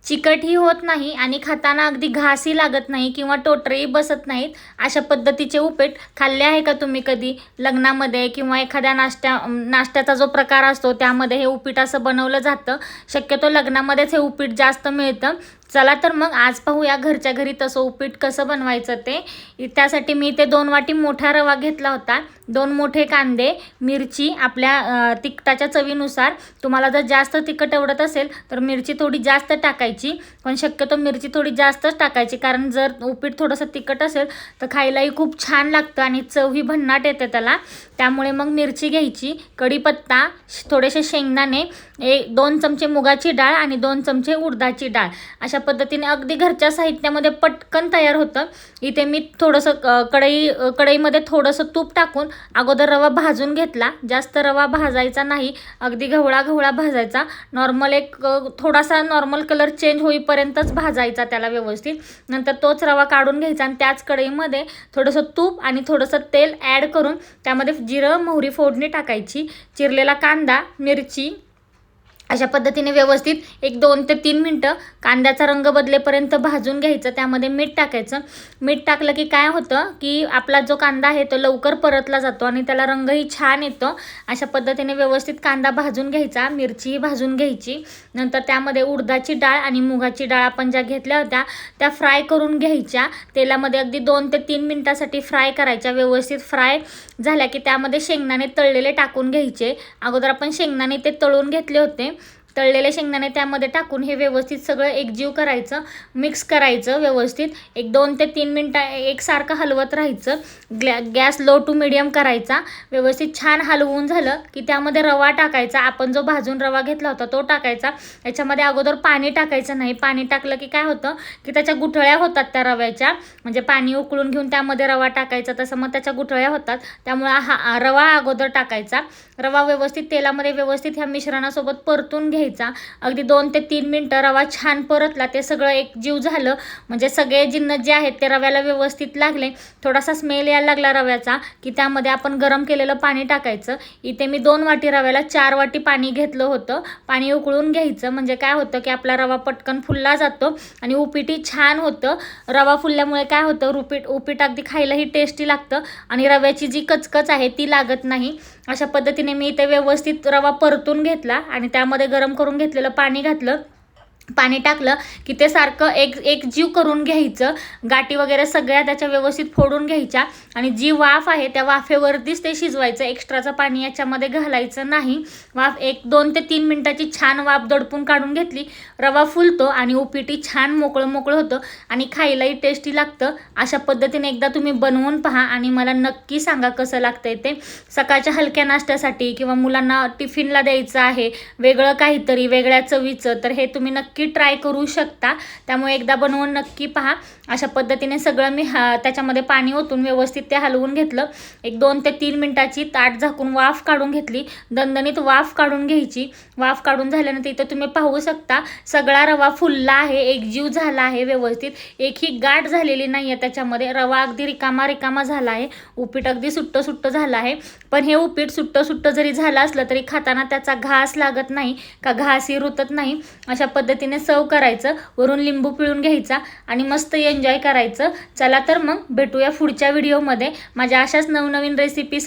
चिकटही होत नाही आणि खाताना अगदी घासही लागत नाही किंवा टोटरेही बसत नाहीत. अशा पद्धतीचे उपीट खाल्ले आहे का तुम्ही कधी? लग्नामध्ये किंवा एखाद्या नाश्त्याचा जो प्रकार असतो त्यामध्ये हे उपीट असं बनवलं जातं. शक्यतो लग्नामध्येच हे उपीट जास्त मिळतं. चला तर मग आज पाहूया घरच्या घरी तसं उपीट कसं बनवायचं ते. त्यासाठी मी इथे 2 वाटी मोठा रवा घेतला होता, 2 मोठे कांदे, मिरची आपल्या तिखटाच्या चवीनुसार. तुम्हाला जर जास्त तिखट आवडत असेल तर मिरची थोडी जास्त टाकायची, पण शक्यतो मिरची थोडी जास्तच टाकायची, कारण जर उपीट थोडंसं तिखट असेल तर खायलाही खूप छान लागतं आणि चवही भन्नाट येते त्याला. त्यामुळे मग मिरची घ्यायची, कढीपत्ता, थोडेसे शेंगदाणे, 2 चमचे मुगाची डाळ आणि 2 चमचे उडदाची डाळ. अशा पद्धतीने अगदी घरच्या साहित्यामध्ये पटकन तयार होतं. इथे मी थोडंसं कढईमध्ये थोडंसं तूप टाकून अगोदर रवा भाजून घेतला. जास्त रवा भाजायचा नाही, अगदी गव्हळा भाजायचा. थोडासा नॉर्मल कलर चेंज होईपर्यंतच भाजायचा त्याला व्यवस्थित. नंतर तोच रवा काढून घ्यायचा आणि त्याच कढईमध्ये थोडंसं तूप आणि थोडंसं तेल ॲड करून त्यामध्ये जिरं मोहरी फोडणी टाकायची, चिरलेला कांदा, मिरची अशा पद्धतीने व्यवस्थित 1-2 ते 3 मिनटं कांद्याचा रंग बदलेपर्यंत भाजून घ्यायचं. त्यामध्ये मीठ टाकायचं. मीठ टाकलं की काय होतं की आपला जो कांदा आहे तो लवकर परतला जातो आणि त्याला रंगही छान येतो. अशा पद्धतीने व्यवस्थित कांदा भाजून घ्यायचा, मिरचीही भाजून घ्यायची. नंतर त्यामध्ये उडदाची डाळ आणि मुगाची डाळ आपण ज्या घेतल्या होत्या त्या फ्राय करून घ्यायच्या. तेलामध्ये अगदी 2 ते 3 मिनटासाठी फ्राय करायच्या. व्यवस्थित फ्राय झाल्या की त्यामध्ये शेंगदाणे तळलेले टाकून घ्यायचे. अगोदर आपण शेंगदाणे ते तळून घेतले होते. तळलेले शेंगदाणे त्यामध्ये टाकून हे व्यवस्थित सगळं एकजीव करायचं, मिक्स करायचं व्यवस्थित. 1-2 ते 3 मिनटं एकसारखं हलवत राहायचं. गॅस लो टू मिडियम करायचा. व्यवस्थित छान हलवून झालं की त्यामध्ये रवा टाकायचा. आपण जो भाजून रवा घेतला होता तो टाकायचा. याच्यामध्ये अगोदर पाणी टाकायचं नाही. पाणी टाकलं की काय होतं की त्याच्या गुठळ्या होतात त्या रव्याच्या. म्हणजे पाणी उकळून घेऊन त्यामध्ये रवा टाकायचा, तसं मग त्याच्या गुठळ्या होतात. त्यामुळे हा रवा अगोदर टाकायचा. रवा व्यवस्थित तेलामध्ये व्यवस्थित ह्या मिश्रणासोबत परतून घ्यायचा. अगदी 2 ते 3 मिनटं रवा छान परतला, ते सगळं एकजीव झालं म्हणजे सगळे जिन्नस जे आहेत ते रव्याला व्यवस्थित लागले. थोडासा स्मेल यायला लागला रव्याचा की त्यामध्ये आपण गरम केलेलं पाणी टाकायचं. इथे मी 2 वाटी रव्याला 4 वाटी पाणी घेतलं होतं. पाणी उकळून घ्यायचं, म्हणजे काय होतं की आपला रवा पटकन फुलला जातो आणि उपीटही छान होतं. रवा फुलल्यामुळे काय होतं, उपीट अगदी खायलाही टेस्टी लागतं आणि रव्याची जी कचकच आहे ती लागत नाही. अशा पद्धतीने मी इथे व्यवस्थित रवा परतून घेतला आणि त्यामध्ये गरम करून घेतलेलं पाणी घातलं. पाणी टाकलं की ते सारखं एकजीव करून घ्यायचं. गाठी वगैरे सगळ्या त्याच्या व्यवस्थित फोडून घ्यायच्या आणि जी वाफ आहे त्या वाफेवरतीच ते शिजवायचं. एक्स्ट्राचं पाणी याच्यामध्ये घालायचं नाही. वाफ 1-2 ते 3 मिनटाची छान वाफ दडपून काढून घेतली. रवा फुलतो आणि उपीटही छान मोकळं होतं आणि खायलाही टेस्टी लागतं. अशा पद्धतीने एकदा तुम्ही बनवून पहा आणि मला नक्की सांगा कसं लागतंय ते. सकाळच्या हलक्या नाश्त्यासाठी किंवा मुलांना टिफिनला द्यायचं आहे वेगळं काहीतरी, वेगळ्या चवीचं, तर हे तुम्ही नक्की ट्राय करू शकता. त्यामुळे एकदा बनवून नक्की पहा. अशा पद्धतीने सगळं मी त्याच्यामध्ये पाणी ओतून व्यवस्थित ते हलवून घेतलं. 1-2 ते 3 मिनटाची ताट झाकून वाफ काढून घेतली. दणदणीत वाफ काढून घ्यायची. वाफ काढून झाल्यानंतर इथं तुम्ही पाहू शकता सगळा रवा फुलला आहे, एकजीव झाला आहे व्यवस्थित. एकही गाठ झालेली नाही आहे त्याच्यामध्ये. रवा अगदी रिकामा झाला आहे. उपीट अगदी सुट्ट झालं आहे. पण हे उपीट सुट्ट जरी झालं असलं तरी खाताना त्याचा घास लागत नाही का घासही रुतत नाही. अशा पद्धतीने सर्व करायचं. वरून लिंबू पिळून घ्यायचा आणि मस्त एन्जॉय करायचं. चला तर मग भेटूया पुढच्या व्हिडिओमध्ये माझ्या अशाच नवनवीन रेसिपीसाठी.